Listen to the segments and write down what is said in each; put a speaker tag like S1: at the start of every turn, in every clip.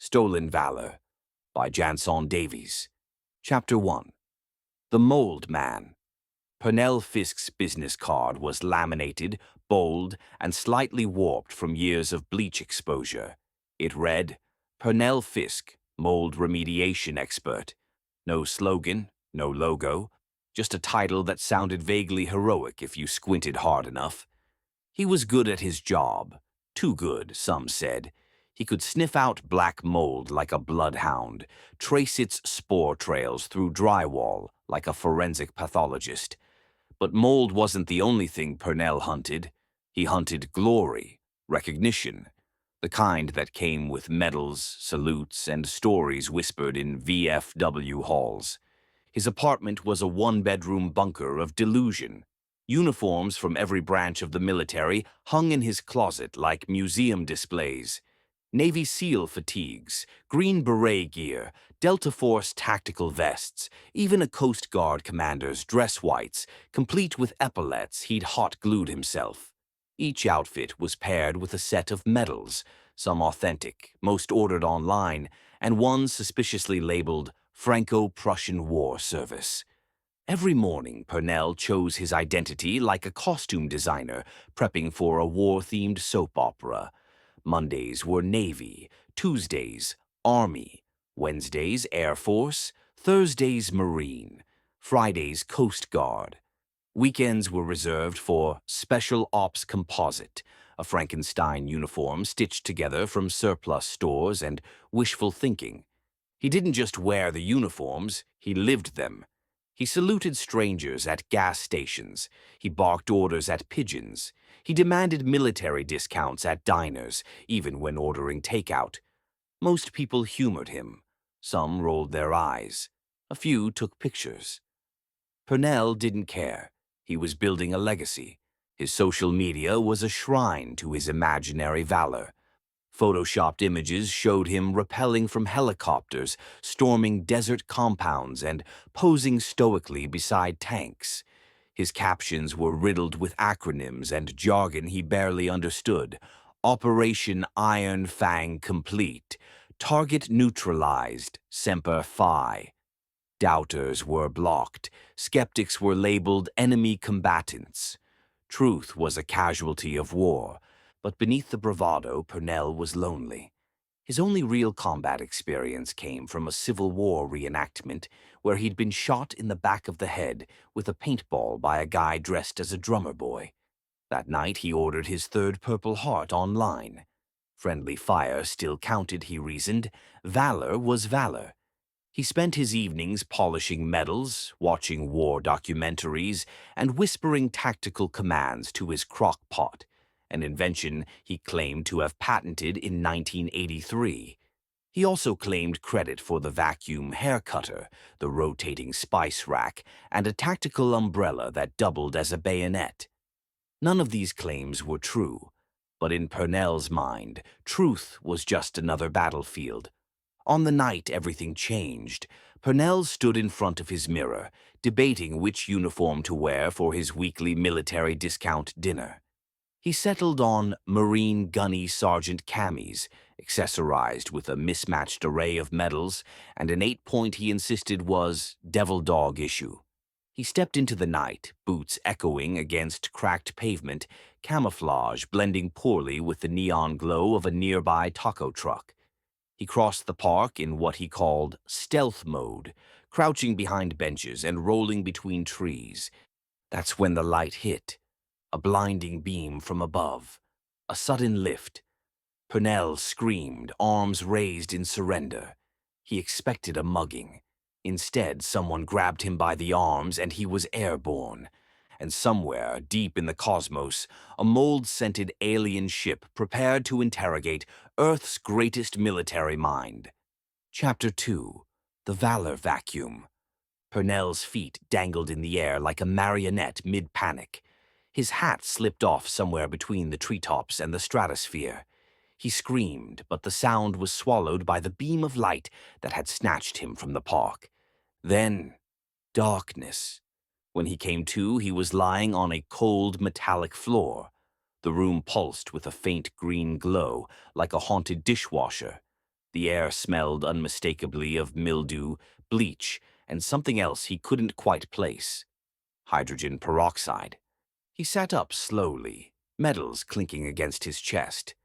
S1: Stolen Valor by Janson Davies. Chapter 1. The Mold Man. Pernell Fisk's business card was laminated, bold, and slightly warped from years of bleach exposure. It read, Pernell Fisk, Mold Remediation Expert. No slogan, no logo, just a title that sounded vaguely heroic if you squinted hard enough. He was good at his job. Too good, some said. He could sniff out black mold like a bloodhound, trace its spore trails through drywall like a forensic pathologist. But mold wasn't the only thing Pernell hunted. He hunted glory, recognition, the kind that came with medals, salutes, and stories whispered in VFW halls. His apartment was a one-bedroom bunker of delusion. Uniforms from every branch of the military hung in his closet like museum displays. Navy SEAL fatigues, Green Beret gear, Delta Force tactical vests, even a Coast Guard commander's dress whites, complete with epaulets he'd hot-glued himself. Each outfit was paired with a set of medals, some authentic, most ordered online, and one suspiciously labeled Franco-Prussian War Service. Every morning, Pernell chose his identity like a costume designer prepping for a war-themed soap opera. Mondays were Navy, Tuesdays, Army, Wednesdays, Air Force, Thursdays, Marine, Fridays, Coast Guard. Weekends were reserved for Special Ops Composite, a Frankenstein uniform stitched together from surplus stores and wishful thinking. He didn't just wear the uniforms, he lived them. He saluted strangers at gas stations. He barked orders at pigeons. He demanded military discounts at diners, even when ordering takeout. Most people humored him. Some rolled their eyes. A few took pictures. Pernell didn't care. He was building a legacy. His social media was a shrine to his imaginary valor. Photoshopped images showed him rappelling from helicopters, storming desert compounds, and posing stoically beside tanks. His captions were riddled with acronyms and jargon he barely understood. Operation Iron Fang complete. Target neutralized. Semper Fi. Doubters were blocked. Skeptics were labeled enemy combatants. Truth was a casualty of war. But beneath the bravado, Pernell was lonely. His only real combat experience came from a Civil War reenactment where he'd been shot in the back of the head with a paintball by a guy dressed as a drummer boy. That night he ordered his third Purple Heart online. Friendly fire still counted, he reasoned. Valor was valor. He spent his evenings polishing medals, watching war documentaries, and whispering tactical commands to his crock pot, an invention he claimed to have patented in 1983. He also claimed credit for the vacuum hair cutter, the rotating spice rack, and a tactical umbrella that doubled as a bayonet. None of these claims were true, but in Pernell's mind, truth was just another battlefield. On the night everything changed, Pernell stood in front of his mirror, debating which uniform to wear for his weekly military discount dinner. He settled on Marine Gunny Sergeant camis, accessorized with a mismatched array of medals, and an 8-point he insisted was Devil Dog issue. He stepped into the night, boots echoing against cracked pavement, camouflage blending poorly with the neon glow of a nearby taco truck. He crossed the park in what he called stealth mode, crouching behind benches and rolling between trees. That's when the light hit. A blinding beam from above. A sudden lift. Pernell screamed, arms raised in surrender. He expected a mugging. Instead, someone grabbed him by the arms and he was airborne. And somewhere, deep in the cosmos, a mold-scented alien ship prepared to interrogate Earth's greatest military mind. Chapter 2. The Valor Vacuum. Pernell's feet dangled in the air like a marionette mid-panic. His hat slipped off somewhere between the treetops and the stratosphere. He screamed, but the sound was swallowed by the beam of light that had snatched him from the park. Then, darkness. When he came to, he was lying on a cold, metallic floor. The room pulsed with a faint green glow, like a haunted dishwasher. The air smelled unmistakably of mildew, bleach, and something else he couldn't quite place. Hydrogen peroxide. He sat up slowly, metals clinking against his chest.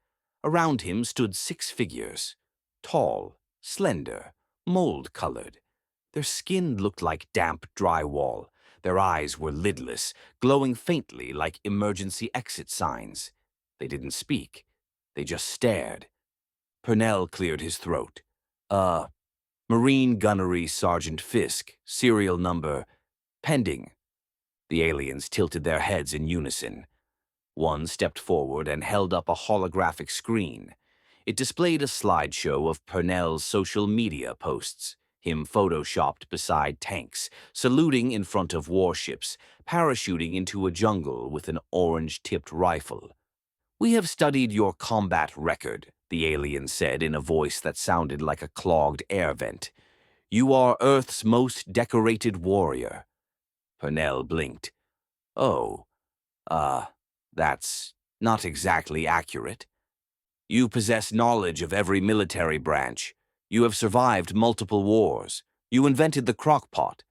S1: Around him stood 6 figures, tall, slender, mold-colored. Their skin looked like damp drywall. Their eyes were lidless, glowing faintly like emergency exit signs. They didn't speak. They just stared. Purnell cleared his throat. Marine Gunnery Sergeant Fisk, serial number, pending. The aliens tilted their heads in unison. One stepped forward and held up a holographic screen. It displayed a slideshow of Purnell's social media posts, him photoshopped beside tanks, saluting in front of warships, parachuting into a jungle with an orange-tipped rifle. "We have studied your combat record," the alien said in a voice that sounded like a clogged air vent. "You are Earth's most decorated warrior." Purnell blinked. "Oh, that's not exactly accurate. You possess knowledge of every military branch. You have survived multiple wars. You invented the crockpot."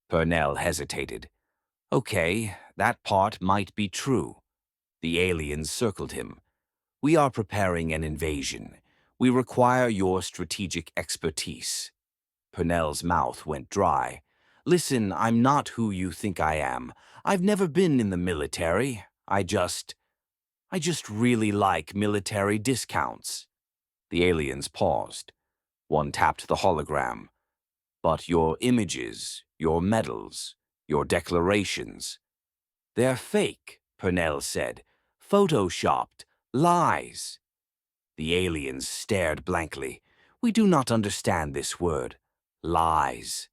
S1: Purnell hesitated. "Okay, that part might be true." The aliens circled him. "We are preparing an invasion. We require your strategic expertise." Purnell's mouth went dry. "Listen, I'm not who you think I am. I've never been in the military. I just really like military discounts." The aliens paused. One tapped the hologram. "But your images, your medals, your declarations, they're fake," Purnell said. "Photoshopped. Lies." The aliens stared blankly. "We do not understand this word. Lies."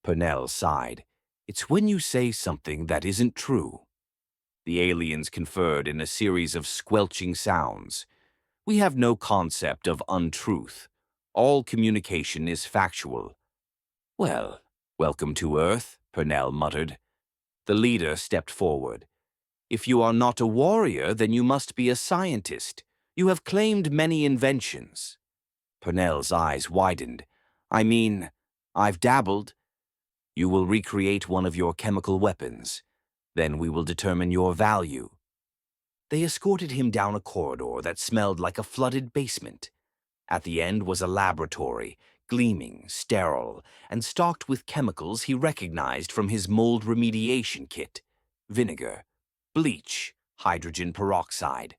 S1: Purnell sighed. "It's when you say something that isn't true." The aliens conferred in a series of squelching sounds. "We have no concept of untruth. All communication is factual." "Well, welcome to Earth," Purnell muttered. The leader stepped forward. "If you are not a warrior, then you must be a scientist. You have claimed many inventions." Purnell's eyes widened. "I mean, I've dabbled." "You will recreate one of your chemical weapons. Then we will determine your value." They escorted him down a corridor that smelled like a flooded basement. At the end was a laboratory, gleaming, sterile, and stocked with chemicals he recognized from his mold remediation kit: vinegar, bleach, hydrogen peroxide,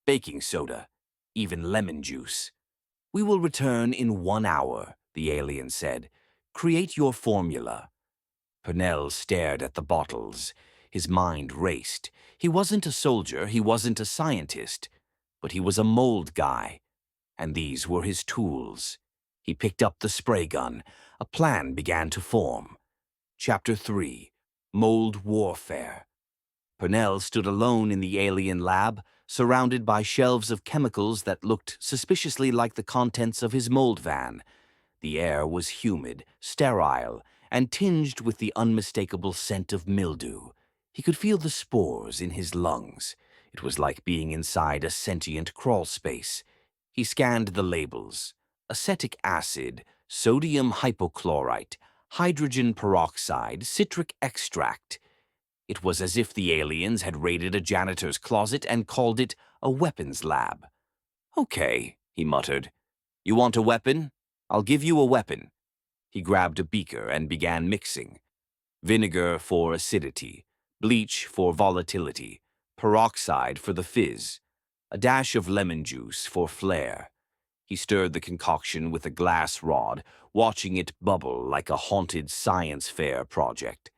S1: baking soda, even lemon juice. "We will return in 1 hour," the alien said. "Create your formula." Purnell stared at the bottles. His mind raced. He wasn't a soldier, he wasn't a scientist, but he was a mold guy, and these were his tools. He picked up the spray gun. A plan began to form. Chapter 3: Mold Warfare. Purnell stood alone in the alien lab, surrounded by shelves of chemicals that looked suspiciously like the contents of his mold van. The air was humid, sterile, and tinged with the unmistakable scent of mildew. He could feel the spores in his lungs. It was like being inside a sentient crawl space. He scanned the labels: acetic acid, sodium hypochlorite, hydrogen peroxide, citric extract. It was as if the aliens had raided a janitor's closet and called it a weapons lab. "Okay," he muttered. "You want a weapon? I'll give you a weapon." He grabbed a beaker and began mixing. Vinegar for acidity, bleach for volatility, peroxide for the fizz, a dash of lemon juice for flair. He stirred the concoction with a glass rod, watching it bubble like a haunted science fair project.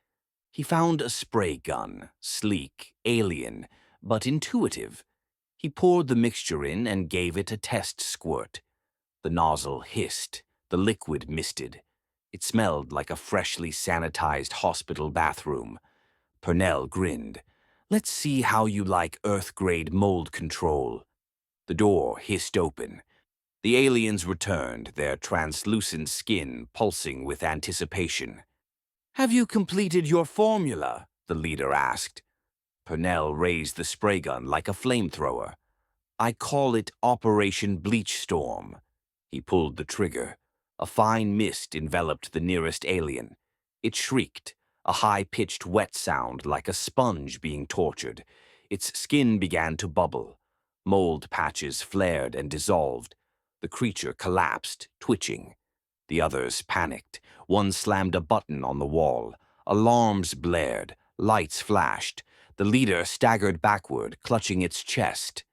S1: He found a spray gun, sleek, alien, but intuitive. He poured the mixture in and gave it a test squirt. The nozzle hissed, the liquid misted. It smelled like a freshly sanitized hospital bathroom. Purnell grinned. "Let's see how you like Earth-grade mold control." The door hissed open. The aliens returned, their translucent skin pulsing with anticipation. "Have you completed your formula?" the leader asked. Purnell raised the spray gun like a flamethrower. "I call it Operation Bleach Storm." He pulled the trigger. A fine mist enveloped the nearest alien. It shrieked, a high-pitched wet sound like a sponge being tortured. Its skin began to bubble. Mold patches flared and dissolved. The creature collapsed, twitching. The others panicked. One slammed a button on the wall. Alarms blared. Lights flashed. The leader staggered backward, clutching its chest.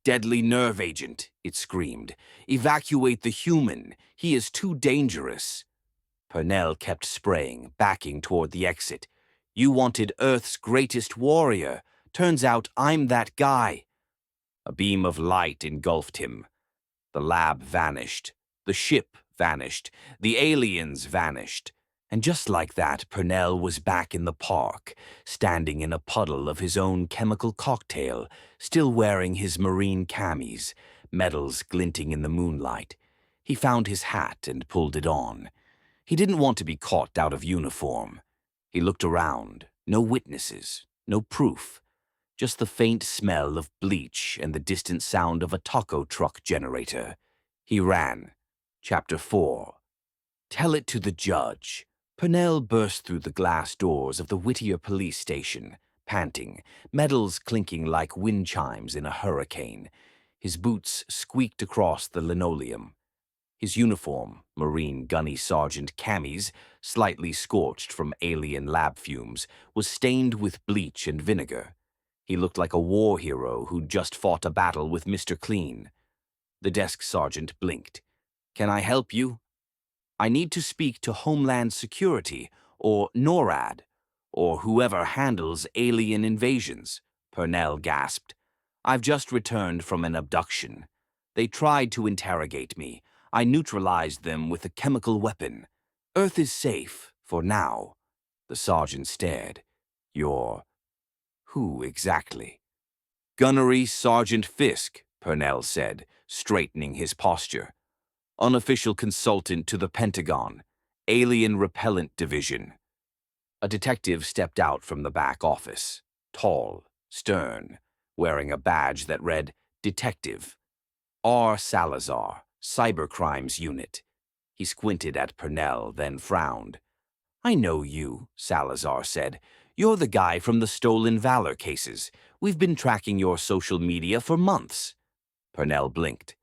S1: "Deadly nerve agent," it screamed. "Evacuate the human. He is too dangerous." Purnell kept spraying, backing toward the exit. "You wanted Earth's greatest warrior. Turns out I'm that guy." A beam of light engulfed him. The lab vanished. The ship vanished. The aliens vanished. And just like that, Purnell was back in the park, standing in a puddle of his own chemical cocktail, still wearing his marine camis, medals glinting in the moonlight. He found his hat and pulled it on. He didn't want to be caught out of uniform. He looked around. No witnesses, no proof. Just the faint smell of bleach and the distant sound of a taco truck generator. He ran. Chapter 4. Tell it to the judge. Purnell burst through the glass doors of the Whittier police station, panting, medals clinking like wind chimes in a hurricane. His boots squeaked across the linoleum. His uniform, Marine Gunny Sergeant camis, slightly scorched from alien lab fumes, was stained with bleach and vinegar. He looked like a war hero who'd just fought a battle with Mr. Clean. The desk sergeant blinked. "Can I help you?" "I need to speak to Homeland Security, or NORAD, or whoever handles alien invasions," Purnell gasped. "I've just returned from an abduction. They tried to interrogate me. I neutralized them with a chemical weapon. Earth is safe, for now." The sergeant stared. "You're... who exactly?" "Gunnery Sergeant Fisk," Purnell said, straightening his posture. "Unofficial consultant to the Pentagon, Alien Repellent Division." A detective stepped out from the back office, tall, stern, wearing a badge that read Detective. R. Salazar, Cybercrimes Unit. He squinted at Purnell, then frowned. "I know you," Salazar said. "You're the guy from the stolen Valor cases. We've been tracking your social media for months." Purnell blinked.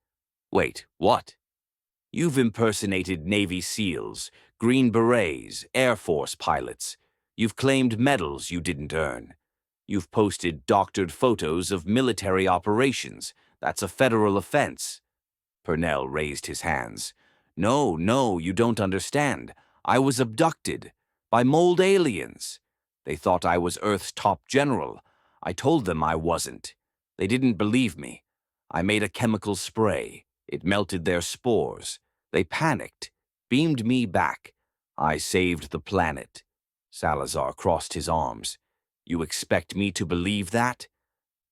S1: "Wait, what?" "You've impersonated Navy SEALs, Green Berets, Air Force pilots. You've claimed medals you didn't earn. You've posted doctored photos of military operations. That's a federal offense." Purnell raised his hands. No, you don't understand. I was abducted by mold aliens. They thought I was Earth's top general. I told them I wasn't. They didn't believe me. I made a chemical spray. It melted their spores. They panicked, beamed me back. I saved the planet." Salazar crossed his arms. "You expect me to believe that?"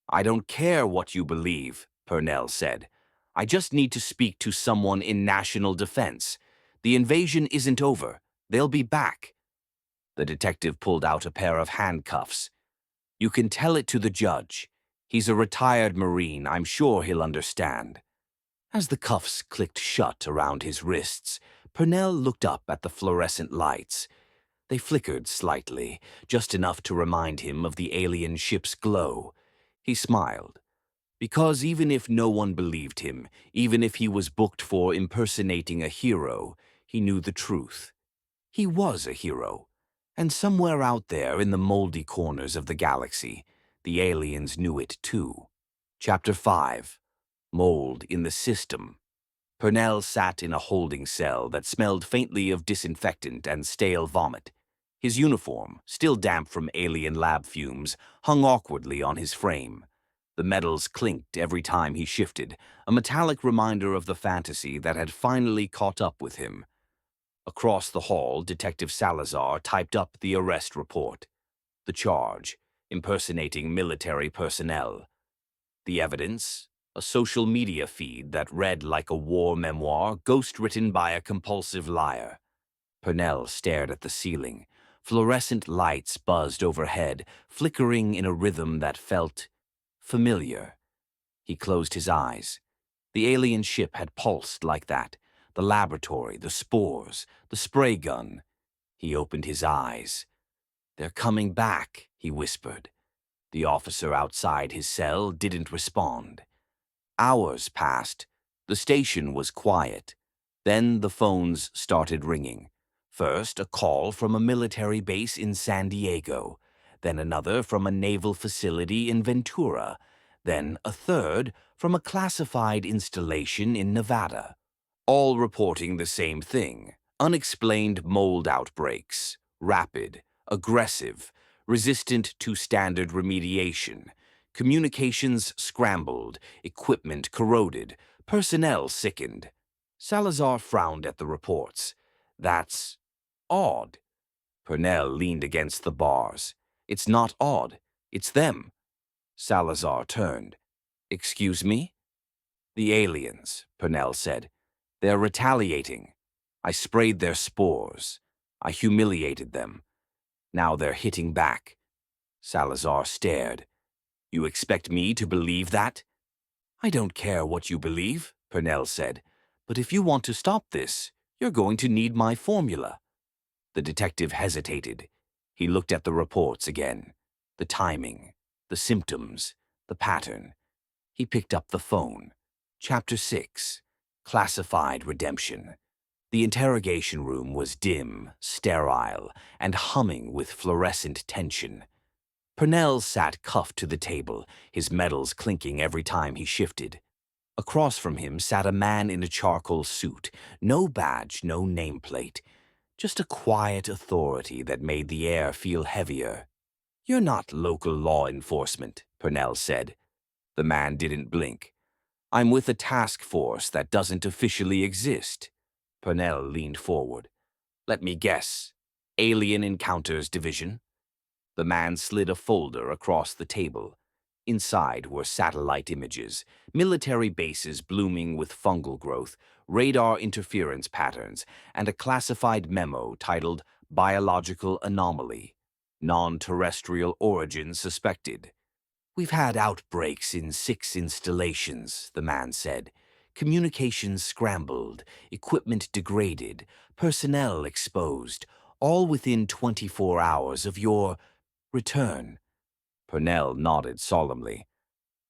S1: "I don't care what you believe," Purnell said. "I just need to speak to someone in national defense. The invasion isn't over. They'll be back." The detective pulled out a pair of handcuffs. "You can tell it to the judge. He's a retired Marine. I'm sure he'll understand." As the cuffs clicked shut around his wrists, Purnell looked up at the fluorescent lights. They flickered slightly, just enough to remind him of the alien ship's glow. He smiled. Because even if no one believed him, even if he was booked for impersonating a hero, he knew the truth. He was a hero. And somewhere out there in the moldy corners of the galaxy, the aliens knew it too. Chapter 5. Mold in the System. Purnell sat in a holding cell that smelled faintly of disinfectant and stale vomit. His uniform, still damp from alien lab fumes, hung awkwardly on his frame. The metals clinked every time he shifted, a metallic reminder of the fantasy that had finally caught up with him. Across the hall, Detective Salazar typed up the arrest report. The charge: impersonating military personnel. The evidence: a social media feed that read like a war memoir ghost-written by a compulsive liar. Purnell stared at the ceiling. Fluorescent lights buzzed overhead, flickering in a rhythm that felt familiar. He closed his eyes. The alien ship had pulsed like that. The laboratory, the spores, the spray gun. He opened his eyes. "They're coming back," he whispered. The officer outside his cell didn't respond. Hours passed. The station was quiet. Then the phones started ringing. First, a call from a military base in San Diego, then another from a naval facility in Ventura, then a third from a classified installation in Nevada, all reporting the same thing: unexplained mold outbreaks, rapid, aggressive, resistant to standard remediation, communications scrambled, equipment corroded, personnel sickened. Salazar frowned at the reports. "That's odd." Purnell leaned against the bars. "It's not odd. It's them." Salazar turned. "Excuse me?" "The aliens," Purnell said. "They're retaliating. I sprayed their spores. I humiliated them. Now they're hitting back." Salazar stared. "You expect me to believe that?" "I don't care what you believe," Purnell said. "But if you want to stop this, you're going to need my formula." The detective hesitated. He looked at the reports again. The timing, the symptoms, the pattern. He picked up the phone. Chapter 6. Classified Redemption. The interrogation room was dim, sterile, and humming with fluorescent tension. Purnell sat cuffed to the table, his medals clinking every time he shifted. Across from him sat a man in a charcoal suit, no badge, no nameplate, just a quiet authority that made the air feel heavier. "You're not local law enforcement," Purnell said. The man didn't blink. "I'm with a task force that doesn't officially exist." Purnell leaned forward. "Let me guess. Alien Encounters Division?" The man slid a folder across the table. Inside were satellite images, military bases blooming with fungal growth, radar interference patterns, and a classified memo titled Biological Anomaly. Non-terrestrial origin suspected. "We've had outbreaks in 6 installations," the man said. "Communications scrambled, equipment degraded, personnel exposed, all within 24 hours of your return." Purnell nodded solemnly.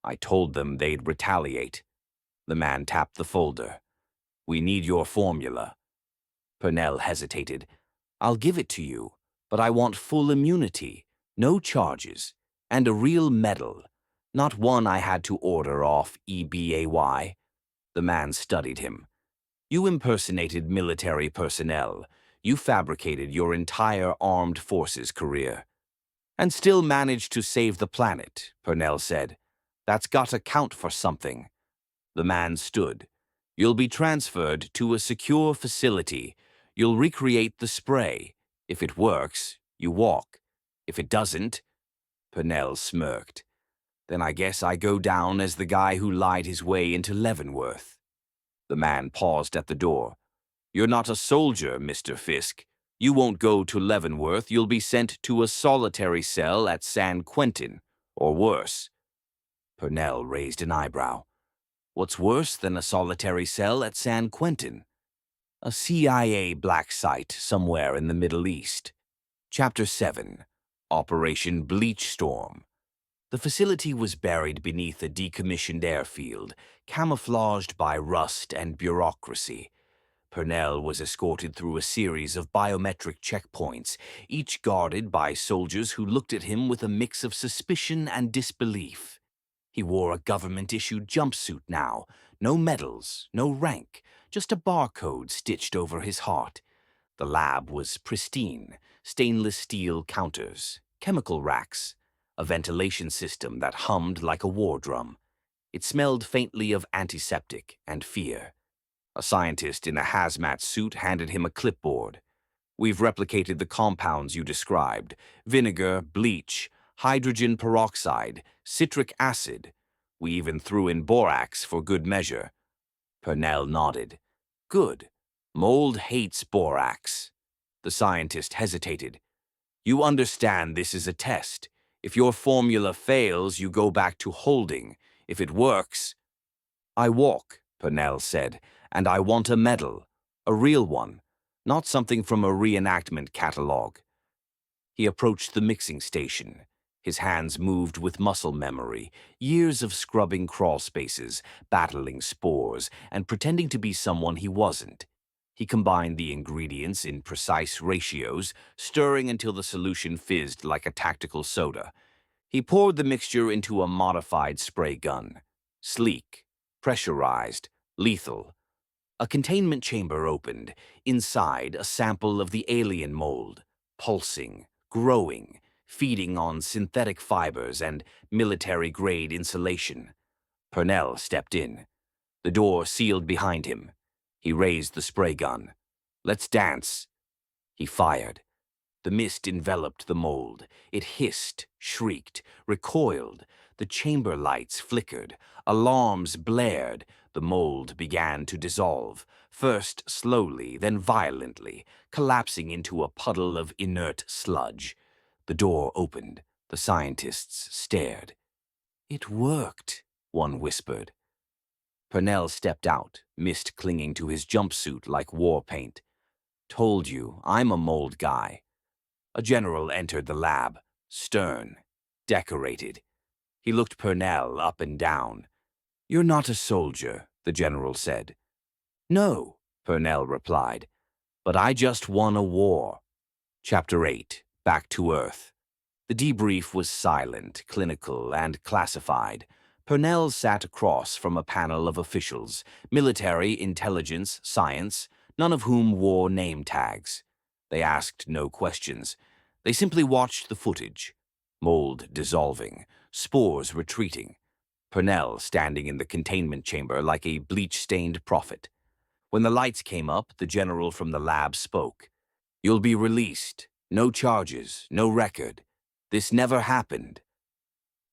S1: "I told them they'd retaliate." The man tapped the folder. "We need your formula." Purnell hesitated. "I'll give it to you, but I want full immunity, no charges, and a real medal, not one I had to order off eBay. The man studied him. "You impersonated military personnel. You fabricated your entire armed forces career. And still managed to save the planet," Purnell said. "That's got to count for something." The man stood. "You'll be transferred to a secure facility. You'll recreate the spray. If it works, you walk. If it doesn't—" Purnell smirked. "Then I guess I go down as the guy who lied his way into Leavenworth." The man paused at the door. "You're not a soldier, Mr. Fisk. You won't go to Leavenworth. You'll be sent to a solitary cell at San Quentin, or worse." Purnell raised an eyebrow. "What's worse than a solitary cell at San Quentin?" "A CIA black site somewhere in the Middle East." Chapter 7. Operation Bleach Storm. The facility was buried beneath a decommissioned airfield, camouflaged by rust and bureaucracy. Purnell was escorted through a series of biometric checkpoints, each guarded by soldiers who looked at him with a mix of suspicion and disbelief. He wore a government-issued jumpsuit now, no medals, no rank, just a barcode stitched over his heart. The lab was pristine, stainless steel counters, chemical racks, a ventilation system that hummed like a war drum. It smelled faintly of antiseptic and fear. A scientist in a hazmat suit handed him a clipboard. "We've replicated the compounds you described: vinegar, bleach, hydrogen peroxide, citric acid. We even threw in borax for good measure." Purnell nodded. "Good. Mold hates borax." The scientist hesitated. "You understand this is a test. If your formula fails, you go back to holding. If it works—" "I walk," Purnell said, "and I want a medal. A real one, not something from a reenactment catalog." He approached the mixing station. His hands moved with muscle memory, years of scrubbing crawl spaces, battling spores, and pretending to be someone he wasn't. He combined the ingredients in precise ratios, stirring until the solution fizzed like a tactical soda. He poured the mixture into a modified spray gun. Sleek, pressurized, lethal. A containment chamber opened. Inside, a sample of the alien mold, pulsing, growing, feeding on synthetic fibers and military-grade insulation. Purnell stepped in. The door sealed behind him. He raised the spray gun. "Let's dance." He fired. The mist enveloped the mold. It hissed, shrieked, recoiled. The chamber lights flickered. Alarms blared. The mold began to dissolve, first slowly, then violently, collapsing into a puddle of inert sludge. The door opened. The scientists stared. "It worked," one whispered. Purnell stepped out, mist clinging to his jumpsuit like war paint. "Told you, I'm a mold guy." A general entered the lab, stern, decorated. He looked Purnell up and down. "You're not a soldier," the general said. "No," Purnell replied, "but I just won a war." Chapter 8, Back to Earth. The debrief was silent, clinical, and classified. Purnell sat across from a panel of officials, military, intelligence, science, none of whom wore name tags. They asked no questions. They simply watched the footage. Mold dissolving, spores retreating. Purnell standing in the containment chamber like a bleach-stained prophet. When the lights came up, the general from the lab spoke. "You'll be released. No charges, no record. This never happened."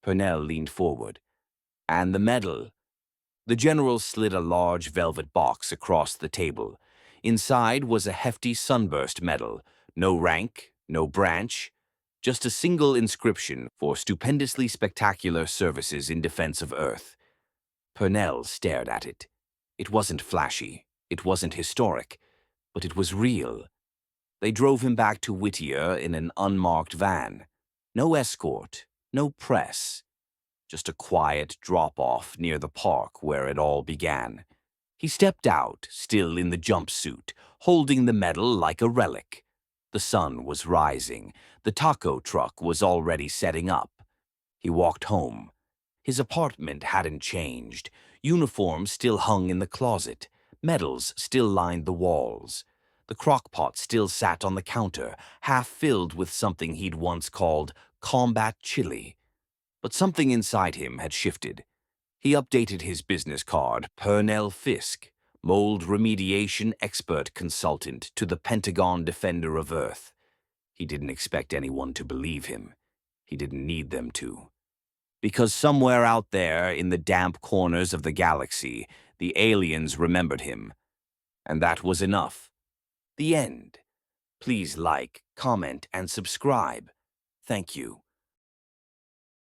S1: Purnell leaned forward. "And the medal?" The general slid a large velvet box across the table. Inside was a hefty sunburst medal. No rank, no branch, just a single inscription for stupendously spectacular services in defense of Earth. Purnell stared at it. It wasn't flashy, it wasn't historic, but it was real. They drove him back to Whittier in an unmarked van. No escort, no press. Just a quiet drop-off near the park where it all began. He stepped out, still in the jumpsuit, holding the medal like a relic. The sun was rising. The taco truck was already setting up. He walked home. His apartment hadn't changed. Uniforms still hung in the closet. Medals still lined the walls. The crock-pot still sat on the counter, half filled with something he'd once called combat chili. But something inside him had shifted. He updated his business card, Purnell Fisk, mold remediation expert consultant to the Pentagon Defender of Earth. He didn't expect anyone to believe him. He didn't need them to. Because somewhere out there in the damp corners of the galaxy, the aliens remembered him. And that was enough. The end. Please like, comment, and subscribe. Thank you.